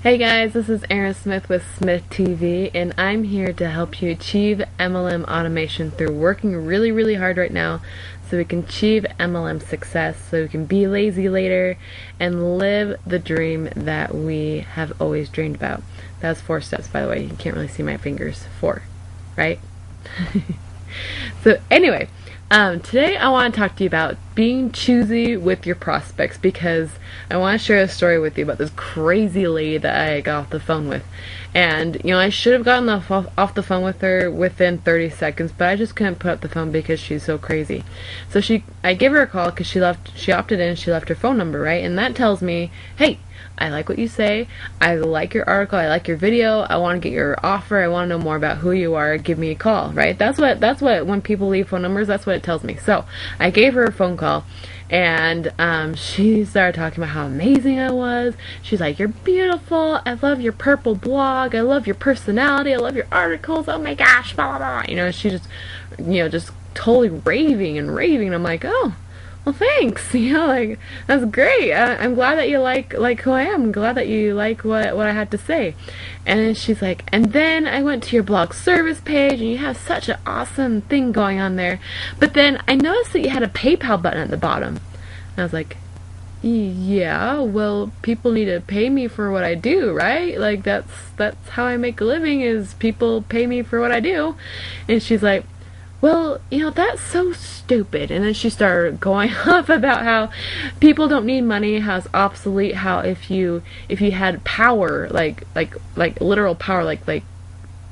Hey guys, this is Erin Smith with Smith TV, and I'm here to help you achieve MLM automation through working really hard right now so we can achieve MLM success, so we can be lazy later and live the dream that we have always dreamed about. That was 4 steps, by the way. You can't really see my fingers. 4, right? So anyway, today I want to talk to you about being choosy with your prospects, because I want to share a story with you about this crazy lady that I got off the phone with. And, I should have gotten off the phone with her within 30 seconds, but I just couldn't put up the phone because she's so crazy. So I gave her a call because she opted in, she left her phone number, right? And that tells me, hey, I like what you say, I like your article, I like your video, I want to get your offer, I want to know more about who you are, give me a call, right? That's what when people leave phone numbers, that's what it tells me. So I gave her a phone call, and she started talking about how amazing I was. She's like, you're beautiful, I love your purple blog, I love your personality, I love your articles, oh my gosh, blah blah blah. She just, just totally raving. And I'm like, oh, well, thanks. Like, that's great. I'm glad that you like who I am. I'm glad that you like what I had to say. And then she's like, and then I went to your blog service page, and you have such an awesome thing going on there. But then I noticed that you had a PayPal button at the bottom. And I was like, yeah, well, people need to pay me for what I do, right? Like, that's how I make a living, is people pay me for what I do. And she's like, well, that's so stupid. And then she started going off about how people don't need money, how it's obsolete, how if you had power, like literal power, like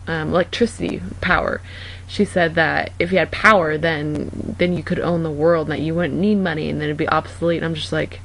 electricity power, she said that if you had power, then you could own the world, and that you wouldn't need money, and then it'd be obsolete. And I'm just like,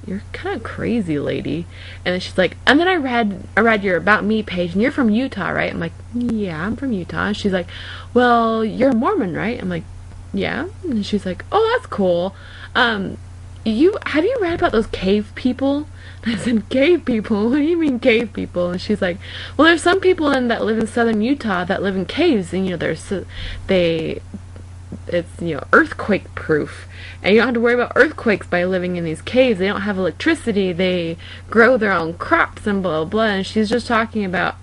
you're kind of crazy, lady. And then she's like, and then I read your About Me page, and you're from Utah, right? I'm like, yeah, I'm from Utah. And she's like, well, you're a Mormon, right? I'm like, yeah. And she's like, oh, that's cool. Have you read about those cave people? And I said, cave people? What do you mean cave people? And she's like, well, there's some people that live in southern Utah that live in caves, and it's earthquake proof, and you don't have to worry about earthquakes by living in these caves. They don't have electricity, they grow their own crops, and blah blah. And she's just talking about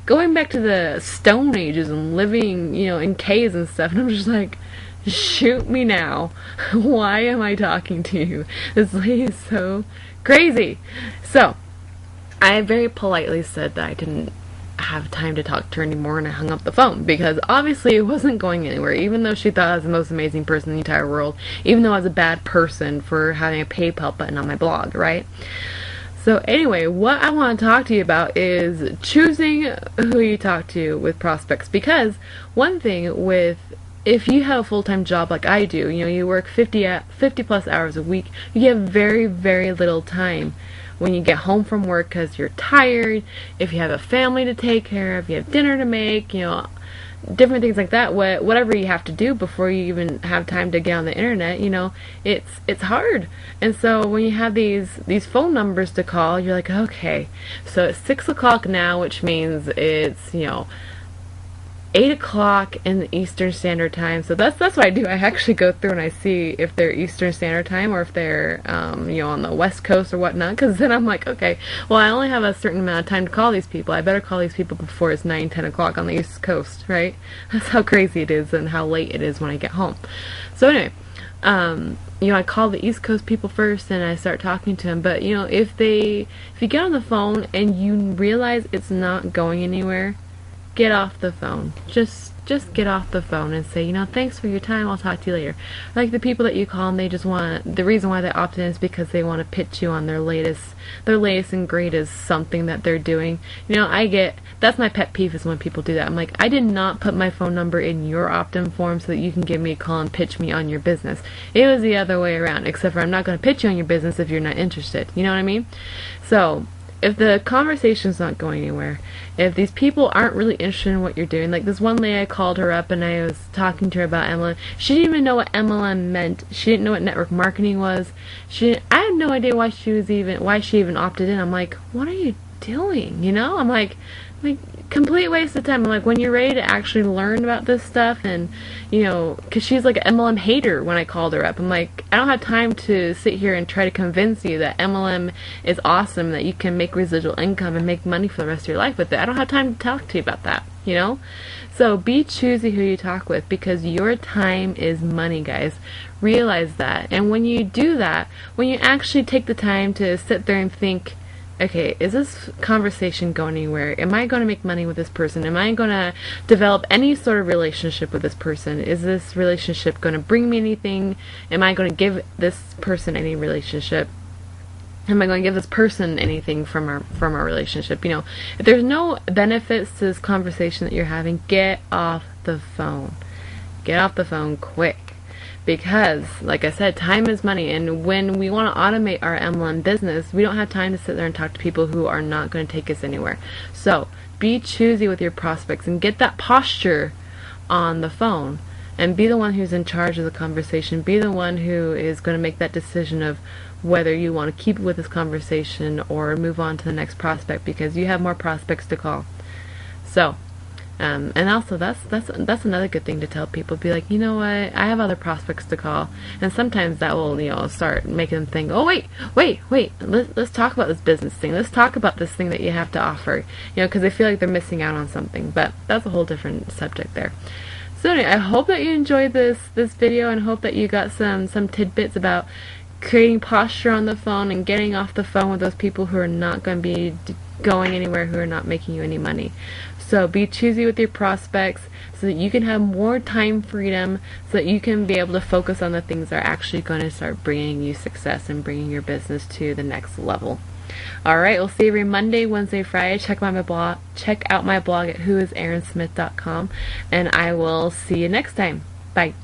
going back to the Stone Ages and living in caves and stuff. And I'm just like, shoot me now. Why am I talking to you? This lady is so crazy. So I very politely said that I didn't have time to talk to her anymore, and I hung up the phone, because obviously it wasn't going anywhere, even though she thought I was the most amazing person in the entire world, even though I was a bad person for having a PayPal button on my blog, right? So anyway, what I want to talk to you about is choosing who you talk to with prospects, because one thing if you have a full-time job like I do, you work 50 plus hours a week, you have very little time when you get home from work because you're tired, if you have a family to take care of, you have dinner to make, different things like that, whatever you have to do before you even have time to get on the internet, it's hard. And so when you have these phone numbers to call, you're like, okay, so it's 6 o'clock now, which means it's 8 o'clock in the Eastern Standard Time. So that's what I do. I actually go through and I see if they're Eastern Standard Time or if they're on the West Coast or whatnot, because then I'm like, okay, well, I only have a certain amount of time to call these people. I better call these people before it's 9-10 o'clock on the East Coast, right? That's how crazy it is and how late it is when I get home. So anyway, I call the East Coast people first, and I start talking to them. But if you get on the phone and you realize it's not going anywhere, get off the phone. Just get off the phone and say, thanks for your time, I'll talk to you later. Like the people that you call, and they just want, the reason why they opt in is because they want to pitch you on their latest and greatest something that they're doing. That's my pet peeve, is when people do that. I'm like, I did not put my phone number in your opt-in form so that you can give me a call and pitch me on your business. It was the other way around, except for I'm not going to pitch you on your business if you're not interested. You know what I mean? So if the conversation's not going anywhere, if these people aren't really interested in what you're doing, like this one lady, I called her up and I was talking to her about MLM. She didn't even know what MLM meant. She didn't know what network marketing was. I had no idea why she even opted in. I'm like, what are you doing? You know, I'm like complete waste of time. I'm like, when you're ready to actually learn about this stuff, and you know, because she's like an MLM hater when I called her up. I'm like, I don't have time to sit here and try to convince you that MLM is awesome, that you can make residual income and make money for the rest of your life with it. I don't have time to talk to you about that, you know? So be choosy who you talk with, because your time is money, guys. Realize that. And when you do that, when you actually take the time to sit there and think, okay, is this conversation going anywhere? Am I going to make money with this person? Am I going to develop any sort of relationship with this person? Is this relationship going to bring me anything? Am I going to give this person any relationship? Am I going to give this person anything from our relationship? You know, if there's no benefits to this conversation that you're having, get off the phone. Get off the phone quick. Because, like I said, time is money, and when we want to automate our MLM business, we don't have time to sit there and talk to people who are not going to take us anywhere. So, be choosy with your prospects and get that posture on the phone, and be the one who's in charge of the conversation. Be the one who is going to make that decision of whether you want to keep with this conversation or move on to the next prospect, because you have more prospects to call. So, and also that's another good thing to tell people. Be like, you know what, I have other prospects to call, and sometimes that will, you know, start making them think, oh wait, let's talk about this business thing. Let's talk about this thing that you have to offer, you know, because they feel like they're missing out on something. But that's a whole different subject there. So anyway, I hope that you enjoyed this video, and hope that you got some tidbits about creating posture on the phone and getting off the phone with those people who are not going to be going anywhere, who are not making you any money. So be choosy with your prospects so that you can have more time freedom, so that you can be able to focus on the things that are actually going to start bringing you success and bringing your business to the next level. Alright, we'll see you every Monday, Wednesday, Friday. Check out my blog at whoisaaronsmith.com, and I will see you next time. Bye.